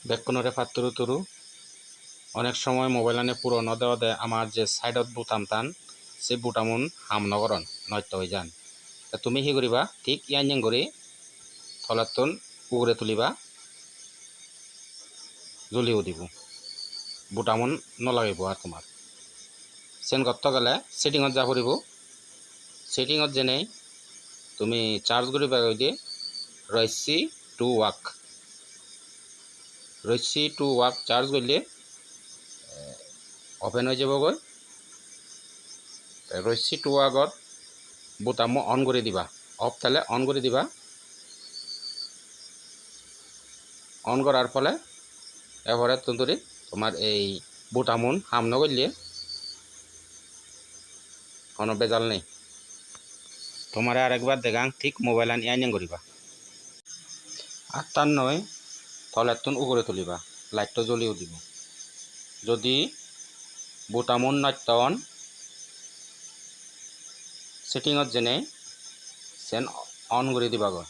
বেকনরে ফাত্তুরু তুরু অনেক সময় মোবাইল আনে পুরনো দেওয়া দেয় আমার যে সাইডত বুতাম টান সেই বুটামুন হামনগরণ নষ্ট হয়ে যান তুমি হি করিবা ঠিক ইয়ান করে থলাতুন উগরে তুলিবা জ্বলিও দিব বুটামুন নলাগিব আর তোমার সেন করতে গেলে সেটিংত যা ফুরিব সেটিংত যেনে তুমি চার্জ করিবা গিয়ে রয়সি টু ওয়াক চার্জ করলে ওপেন হয়ে যাবগৈ রয়সি টু ওয়াকত বুটামো অন করে দিবা অফ থাকলে অন করে দিবা অন করার ফলে এবারে তুঁতরি তোমার এই বুটামুন হাম নগরলে কোনো বেজাল নেই তোমার আরেকবার দেখাং ঠিক মোবাইল আনি আইন করিবা আর তার নয় তলের উপরে তুলিবা লাইটটা জ্বলিও দিব যদি বুটামুন নাট্যন সেটিংত যেনে সেন অন করে দিবা গো